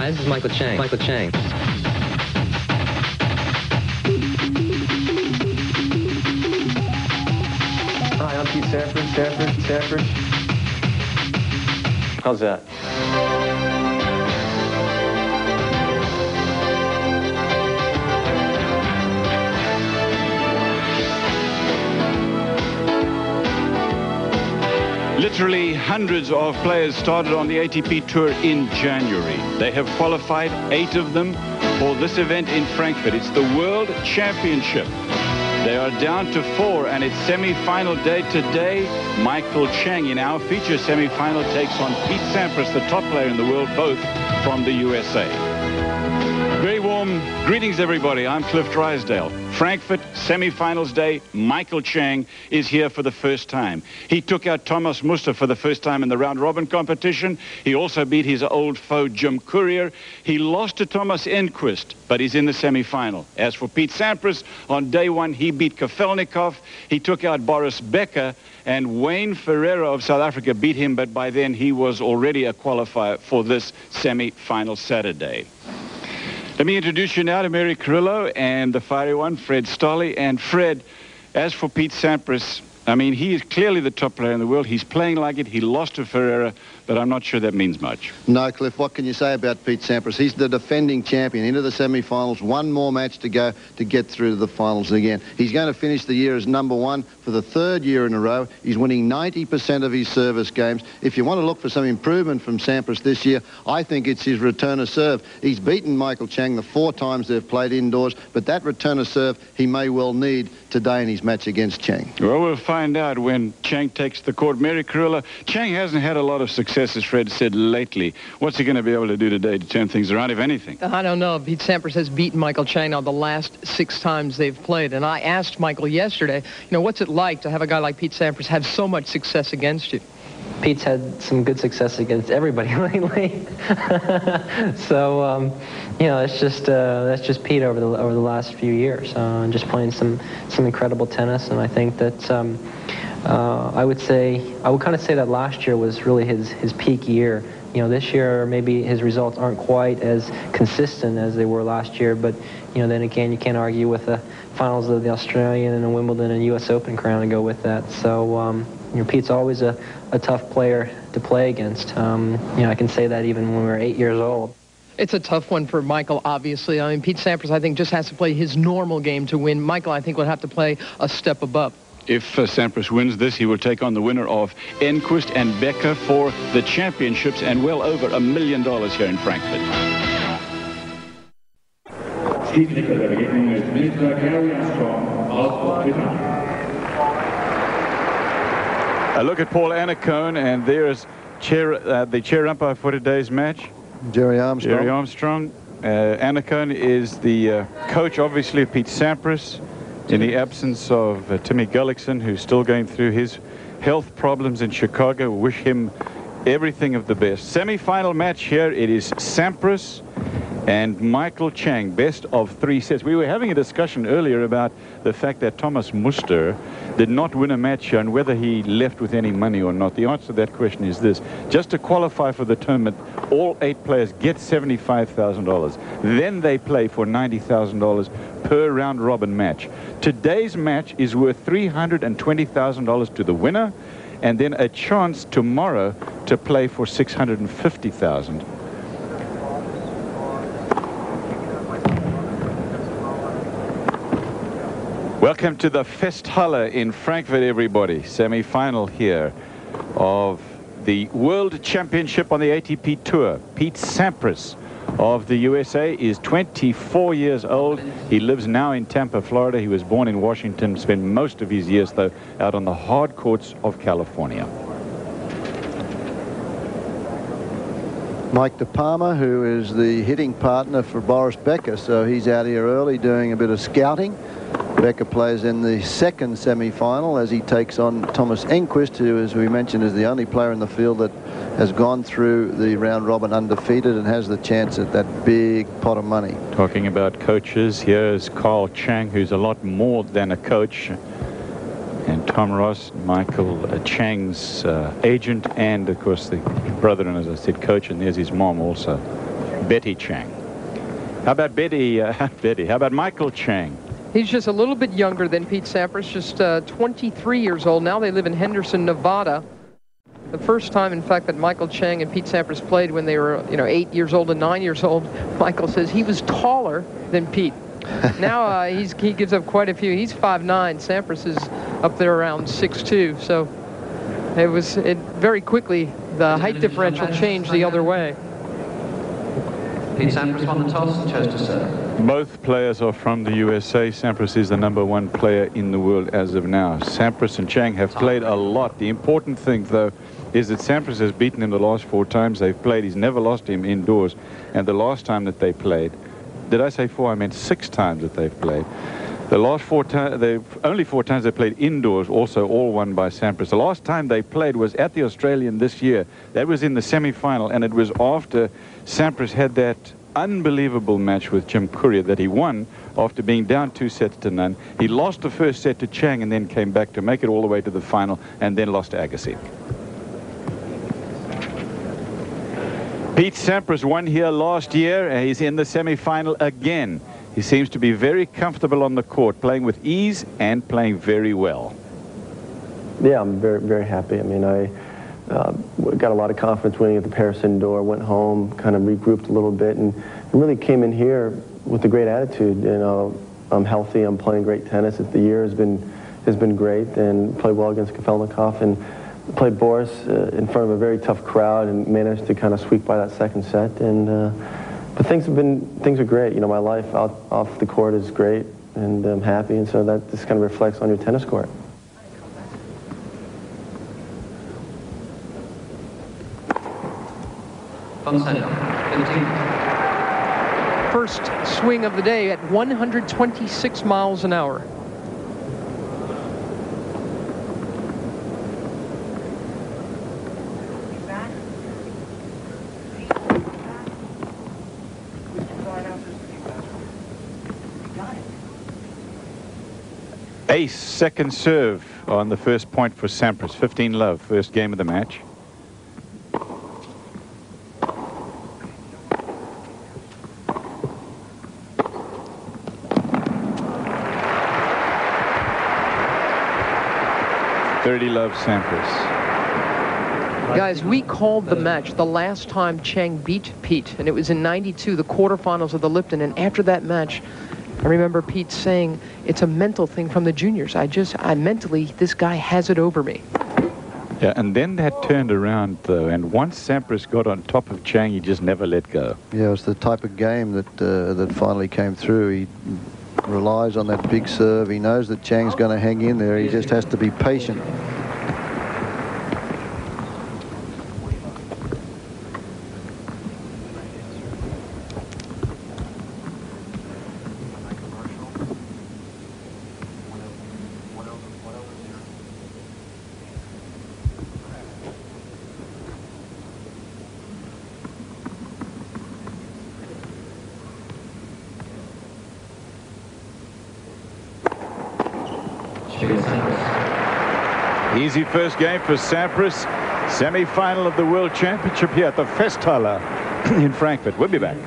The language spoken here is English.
Hi, this is Michael Chang. Michael Chang. Hi, I'm Pete Sampras. How's that? Literally hundreds of players started on the ATP Tour in January. They have qualified 8 of them for this event in Frankfurt. It's the World Championship. They are down to 4, and it's semi-final day today. Michael Chang in our feature semi-final takes on Pete Sampras, the top player in the world, both from the USA. Very warm greetings, everybody. I'm Cliff Drysdale. Frankfurt semi-finals day. Michael Chang is here for the first time. He took out Thomas Muster for the first time in the round-robin competition. He also beat his old foe, Jim Courier. He lost to Thomas Enquist, but he's in the semi-final. As for Pete Sampras, on day 1, he beat Kafelnikov. He took out Boris Becker, and Wayne Ferreira of South Africa beat him, but by then he was already a qualifier for this semi-final Saturday. Let me introduce you now to Mary Carrillo and the fiery one, Fred Stolley. And Fred, as for Pete Sampras, I mean, he is clearly the top player in the world. He's playing like it. He lost to Ferreira, but I'm not sure that means much. No, Cliff, what can you say about Pete Sampras? He's the defending champion into the semi-finals. One more match to go to get through to the finals again. He's going to finish the year as #1 for the 3rd year in a row. He's winning 90% of his service games. If you want to look for some improvement from Sampras this year, I think it's his return of serve. He's beaten Michael Chang the 4 times they've played indoors, but that return of serve he may well need today in his match against Chang. Well, we'll find out when Chang takes the court. Mary Carrillo, Chang hasn't had a lot of success, as Fred said, lately. What's he going to be able to do today to turn things around, if anything? I don't know. Pete Sampras has beaten Michael Chang now the last 6 times they've played. And I asked Michael yesterday, what's it like to have a guy like Pete Sampras have so much success against you? Pete's had some good success against everybody lately. So, that's just Pete over the last few years, just playing some incredible tennis. And I think that I would kind of say that last year was really his peak year. This year maybe his results aren't quite as consistent as they were last year, but then again, you can't argue with the finals of the Australian and the Wimbledon and U.S. Open crown to go with that. So Pete's always a tough player to play against. I can say that even when we were 8 years old. It's a tough one for Michael, obviously. I mean, Pete Sampras, I think, just has to play his normal game to win. Michael, I think, will have to play a step above. If Sampras wins this, he will take on the winner of Enquist and Becker for the championships and well over $1 million here in Frankfurt. A look at Paul Annacone, and there's the chair umpire for today's match. Jerry Armstrong. Annacone is the coach, obviously, of Pete Sampras. In the absence of Timmy Gullickson, who's still going through his health problems in Chicago. Wish him everything of the best. Semi-final match here. It is Sampras and Michael Chang, best of 3 sets. We were having a discussion earlier about the fact that Thomas Muster did not win a match here and whether he left with any money or not. The answer to that question is this. Just to qualify for the tournament, all 8 players get $75,000. Then they play for $90,000 per round-robin match. Today's match is worth $320,000 to the winner, and then a chance tomorrow to play for $650,000. Welcome to the Festhalle in Frankfurt, everybody. Semi-final here of the World Championship on the ATP Tour. Pete Sampras of the USA is 24 years old. He lives now in Tampa, Florida. He was born in Washington, spent most of his years, though, out on the hard courts of California. Mike De Palma, who is the hitting partner for Boris Becker, so he's out here early doing a bit of scouting. Becker plays in the 2nd semi-final as he takes on Thomas Enquist, who, as we mentioned, is the only player in the field that has gone through the round-robin undefeated and has the chance at that big pot of money. Talking about coaches, here's Carl Chang, who's a lot more than a coach, and Tom Ross, Michael Chang's agent, and, of course, the brother and, as I said, coach, and there's his mom also. Betty Chang. How about Betty? How about Michael Chang? He's just a little bit younger than Pete Sampras, just 23 years old. Now they live in Henderson, Nevada. The first time, in fact, that Michael Chang and Pete Sampras played when they were, 8 years old and 9 years old, Michael says he was taller than Pete. Now he gives up quite a few. He's 5'9". Sampras is up there around 6'2". So it very quickly, the height differential changed the other way. Pete Sampras won the toss and chose to serve. Both players are from the USA. Sampras is the #1 player in the world as of now. Sampras and Chang have played a lot. The important thing, though, is that Sampras has beaten him the last 4 times they've played. He's never lost him indoors. And the last time that they played, did I say 4? I meant 6 times that they've played. The last 4 times, only 4 times they played indoors, also all won by Sampras. The last time they played was at the Australian this year. That was in the semi-final, and it was after Sampras had that unbelievable match with Jim Courier that he won after being down 2-0. He lost the first set to Chang and then came back to make it all the way to the final and then lost to Agassi. Pete Sampras won here last year, and he's in the semi-final again. He seems to be very comfortable on the court, playing with ease and playing very well. Yeah, I'm very, very happy. I mean, I got a lot of confidence winning at the Paris indoor, went home, kind of regrouped a little bit, and really came in here with a great attitude. You know, I'm healthy, I'm playing great tennis. The year has been great, and played well against Kafelnikov, and played Boris in front of a very tough crowd, and managed to kind of squeak by that second set. And but things are great. You know, my life off the court is great, and I'm happy, and so that just kind of reflects on your tennis court. First swing of the day at 126 miles an hour. Ace, second serve on the first point for Sampras. 15-love, first game of the match. Love Sampras. Guys, we called the match the last time Chang beat Pete, and it was in '92, the quarterfinals of the Lipton. And after that match, I remember Pete saying, it's a mental thing from the juniors. I mentally, this guy has it over me. Yeah, and then that turned around, though, and once Sampras got on top of Chang, he just never let go. Yeah, it was the type of game that finally came through. He relies on that big serve. He knows that Chang's going to hang in there. He just has to be patient. Easy first game for Sampras. Semi-final of the World Championship here at the Festhalle in Frankfurt. We'll be back.